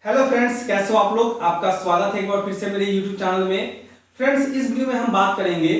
Hello friends, कैसे हो आप लोग। आपका स्वागत है एक बार फिर से मेरे यूट्यूब चैनल में। फ्रेंड्स, इस वीडियो में हम बात करेंगे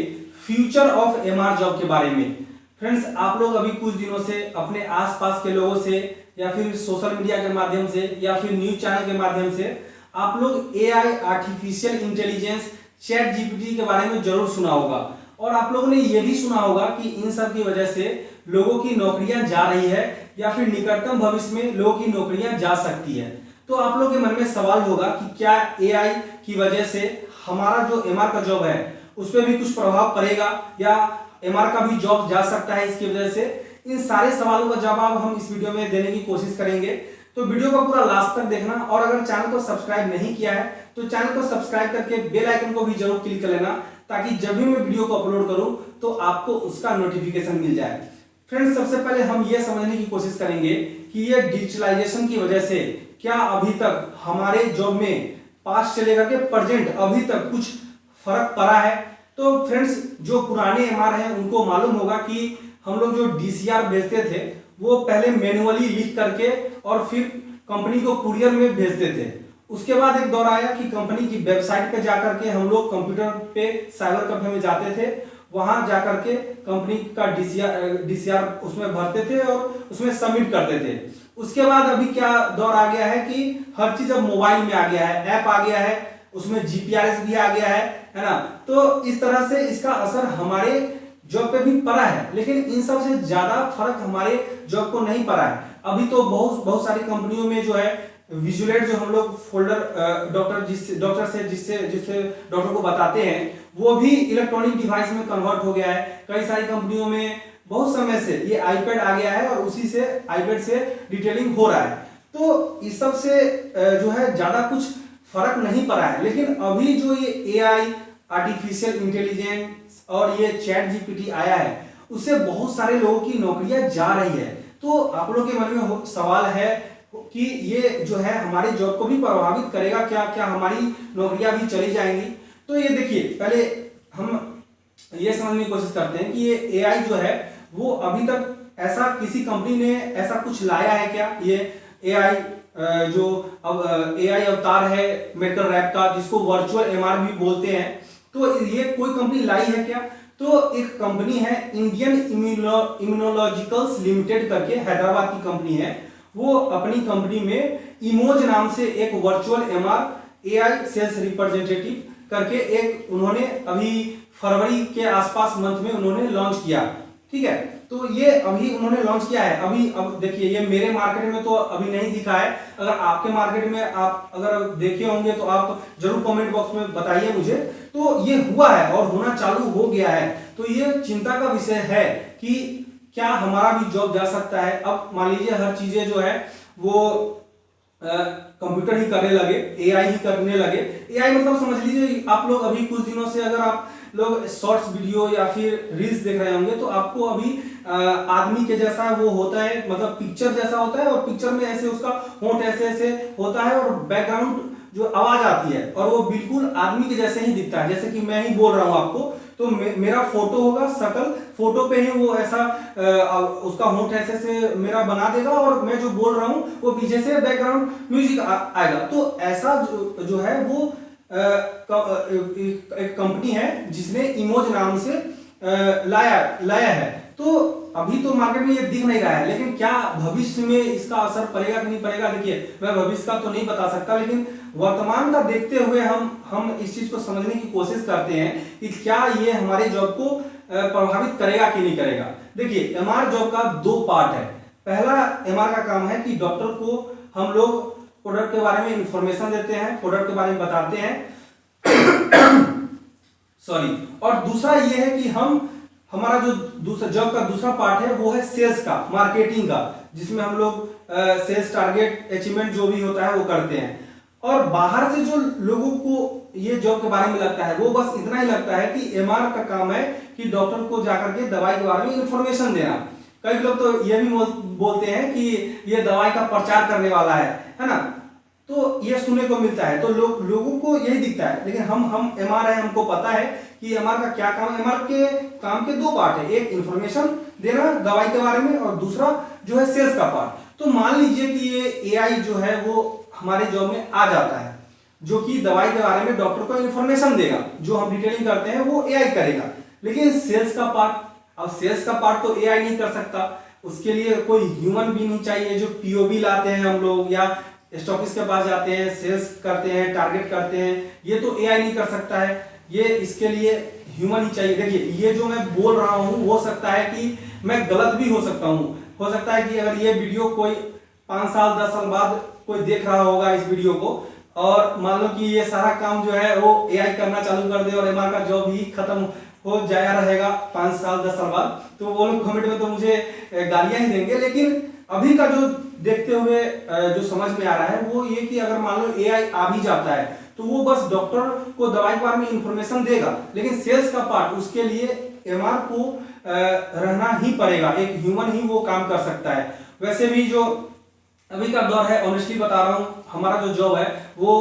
फ्यूचर ऑफ एमआर जॉब के बारे में। फ्रेंड्स, आप लोग अभी कुछ दिनों से अपने आसपास के लोगों से या फिर सोशल मीडिया के माध्यम से या फिर न्यूज चैनल के माध्यम से आप लोग AI, artificial intelligence, chat GPT के बारे में जरूर सुना होगा। और आप लोगों ने यह भी सुना होगा कि इन सब की वजह से लोगों की नौकरियां जा रही है या फिर निकटतम भविष्य में लोगों की नौकरियां जा सकती है। तो आप लोगों के मन में सवाल होगा कि क्या एआई की वजह से हमारा जो एमआर का जॉब है उस पर भी कुछ प्रभाव पड़ेगा या एमआर का भी जॉब जा सकता है इसकी वजह से। इन सारे सवालों का जवाब हम इस वीडियो में देने की कोशिश करेंगे, तो वीडियो को पूरा लास्ट तक देखना। और अगर चैनल को सब्सक्राइब नहीं किया है तो चैनल को सब्सक्राइब करके बेल आइकन को भी जरूर क्लिक कर लेना, ताकि जब भी मैं वीडियो को अपलोड करूं तो आपको उसका नोटिफिकेशन मिल जाए। फ्रेंड्स, सबसे पहले हम ये समझने की कोशिश करेंगे कि ये डिजिटलाइजेशन की वजह से क्या अभी तक हमारे जॉब में पास्ट से लेकर के प्रेजेंट अभी तक कुछ फर्क पड़ा है। तो फ्रेंड्स, जो पुराने एमआर हैं उनको मालूम होगा कि हम लोग जो डीसीआर भेजते थे वो पहले मैन्युअली लिख करके और फिर कंपनी को कुरियर में भेजते थे। उसके बाद एक दौर आया कि कंपनी की वेबसाइट पे जाकर के हम लोग कंप्यूटर पे साइबर कैफे में जाते थे, वहां जाकर के कंपनी का डीसीआर उसमें भरते थे और उसमें सबमिट करते थे। उसके बाद अभी क्या दौर आ गया है कि हर चीज अब मोबाइल में आ गया है, ऐप आ गया है, उसमें जीपीआरएस भी आ गया है ना। तो इस तरह से इसका असर हमारे जॉब पे भी पड़ा है, लेकिन इन सब से ज्यादा फर्क हमारे जॉब को नहीं पड़ा है। अभी तो बहुत सारी कंपनियों में जो है विजुअलेट, जो हम लोग फोल्डर डॉक्टर से जिससे डॉक्टर को बताते हैं, वो भी इलेक्ट्रॉनिक डिवाइस में कन्वर्ट हो गया है। कई सारी कंपनियों में बहुत समय से ये आईपैड आ गया है और उसी से आईपैड से डिटेलिंग हो रहा है। तो इस सब से जो है ज्यादा कुछ फर्क नहीं पड़ा है। लेकिन अभी जो ये एआई, आर्टिफिशियल इंटेलिजेंस और ये चैट जीपीटी आया है, उससे बहुत सारे लोगों की नौकरियां जा रही है। तो आप लोगों के मन में सवाल है कि ये जो है हमारे जॉब को भी प्रभावित करेगा क्या, क्या हमारी नौकरियां भी चली जाएंगी। तो ये देखिए, पहले हम ये समझने की कोशिश करते हैं कि ये एआई जो है वो अभी तक ऐसा किसी कंपनी ने ऐसा कुछ लाया है क्या। ये एआई जो अब एआई अवतार है मेडिकल रैप का, जिसको वर्चुअल एमआर भी बोलते हैं, तो ये कोई कंपनी लाई है क्या। तो एक कंपनी है इंडियन इम्यूनोलॉजिकल्स लिमिटेड करके, हैदराबाद की कंपनी है। वो अपनी कंपनी में इमोज नाम से एक virtual MR AI sales representative करके एक उन्होंने अभी फरवरी के आसपास मंथ में उन्होंने लॉन्च किया। ठीक है, तो ये अभी उन्होंने लॉन्च किया है। अभी अब देखिए, ये मेरे मार्केट में तो अभी नहीं दिखा है। अगर आपके मार्केट में आप अगर देखे होंगे तो आप जरूर कमेंट बॉक्स में बताइए मुझे। तो ये हुआ है और होना चालू हो गया है। तो ये चिंता का विषय है कि क्या हमारा भी जॉब जा सकता है। अब मान लीजिए हर चीजें जो है वो कंप्यूटर ही करने लगे, एआई ही करने लगे। एआई मतलब समझ लीजिए, आप लोग अभी कुछ दिनों से अगर आप लोग शॉर्ट्स वीडियो या फिर रील्स देख रहे होंगे तो आपको अभी आदमी के जैसा वो होता है, मतलब पिक्चर जैसा होता है, और पिक्चर में ऐसे उसका होंठ ऐसे ऐसे होता है और बैकग्राउंड जो आवाज आती है और वो बिल्कुल आदमी के जैसे ही दिखता है, जैसे कि मैं ही बोल रहा हूं आपको। तो मेरा फोटो होगा, शकल फोटो पे ही वो ऐसा उसका होंठ ऐसे से मेरा बना देगा और मैं जो बोल रहा हूं वो पीछे से बैकग्राउंड म्यूजिक आएगा। तो ऐसा जो है वो एक कंपनी है जिसने इमोज नाम से लाया है। तो अभी तो मार्केट में ये दिख नहीं रहा है, लेकिन क्या भविष्य में इसका असर पड़ेगा कि नहीं पड़ेगा, देखिए मैं भविष्य का तो नहीं बता सकता, लेकिन वर्तमान का देखते हुए हम इस चीज को समझने की कोशिश करते हैं कि क्या ये हमारे जॉब को प्रभावित करेगा कि नहीं करेगा। देखिए, एमआर जॉब का दो पार्ट है। पहला एमआर का काम है कि डॉक्टर को हम लोग प्रोडक्ट के बारे में इंफॉर्मेशन देते हैं, प्रोडक्ट के बारे में बताते हैं सॉरी। और दूसरा ये है कि हमारा जो दूसरा जॉब का दूसरा पार्ट है वो है सेल्स का, मार्केटिंग का, जिसमें हम लोग सेल्स टारगेट अचीवमेंट जो भी होता है वो करते हैं। और बाहर से जो लोगों को ये जॉब के बारे में लगता है वो बस इतना ही लगता है कि एमआर का काम है कि डॉक्टर को जाकर के दवाई के बारे में इंफॉर्मेशन देना। कई लोग तो ये भी बोलते हैं कि ये दवाई का प्रचार करने वाला है ना। तो ये सुनने को मिलता है, तो लोगों को यही दिखता है। लेकिन हम एमआर है, हमको पता है कि एमआर का क्या काम है। एमआर के काम के दो पार्ट है, एक इंफॉर्मेशन देना दवाई के बारे में और दूसरा जो है सेल्स का पार्ट। तो मान लीजिए कि ये एआई जो है वो हमारे जॉब में आ जाता है, जो कि दवाई के बारे में डॉक्टर को इंफॉर्मेशन देगा। जो हम डिटेलिंग करते हैं वो एआई करेगा। लेकिन सेल्स का पार्ट, अब सेल्स का पार्ट तो एआई नहीं कर सकता, उसके लिए कोई ह्यूमन भी नहीं चाहिए। जो पीओबी लाते हैं हम लोग या स्टॉकिस्ट के पास जाते हैं, सेल्स करते हैं, टारगेट करते हैं, ये तो एआई नहीं कर सकता है, ये इसके लिए ह्यूमन ही चाहिए। देखिए ये जो मैं बोल रहा हूँ हो सकता है कि मैं गलत भी हो सकता हूँ, हो सकता है कि अगर ये वीडियो कोई 5 साल 10 साल बाद कोई देख रहा होगा इस वीडियो को, और मान लो कि ये सारा काम जो है वो एआई करना चालू कर दे और एमआर का जॉब ही खत्म हो जाया रहेगा 5 साल 10 साल बाद, तो वो लोग कमेंट में तो मुझे गालियां ही देंगे। लेकिन अभी का जो देखते हुए जो समझ में आ रहा है वो ये कि अगर मान लो एआई आ भी जाता है तो वो बस डॉक्टर को दवाई के बारे में इंफॉर्मेशन देगा, लेकिन सेल्स का पार्ट उसके लिए एमआर को रहना ही पड़ेगा, एक ह्यूमन ही वो काम कर सकता है। वैसे भी जो अभी का दौर है, ऑनेस्टली बता रहा हूँ, हमारा जो जॉब है वो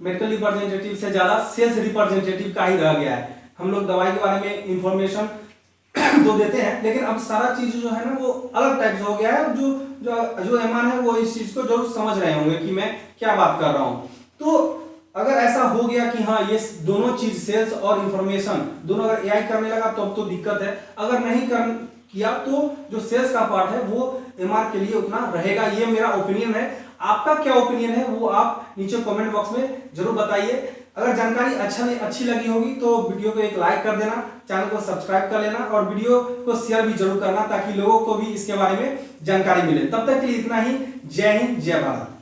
मेडिकल रिप्रेजेंटेटिव से ज्यादा सेल्स रिप्रेजेंटेटिव का ही रह गया है। हम लोग दवाई के बारे में इंफॉर्मेशन तो देते हैं, लेकिन अब सारा चीज जो है ना वो अलग टाइप से हो गया है। जो जो जो एमआर है वो इस चीज को जरूर समझ रहे होंगे कि मैं क्या बात कर रहा हूँ। तो अगर ऐसा हो गया कि हाँ ये दोनों चीज सेल्स और इंफॉर्मेशन दोनों अगर एआई करने लगा तब तो दिक्कत है। अगर नहीं कर किया तो जो सेल्स का पार्ट है वो एमआर के लिए उतना रहेगा। ये मेरा ओपिनियन है, आपका क्या ओपिनियन है वो आप नीचे कमेंट बॉक्स में जरूर बताइए। अगर जानकारी अच्छी लगी होगी तो वीडियो को एक लाइक कर देना, चैनल को सब्सक्राइब कर लेना और वीडियो को शेयर भी जरूर करना ताकि लोगों को भी इसके बारे में जानकारी मिले। तब तक के लिए इतना ही। जय हिंद, जय भारत।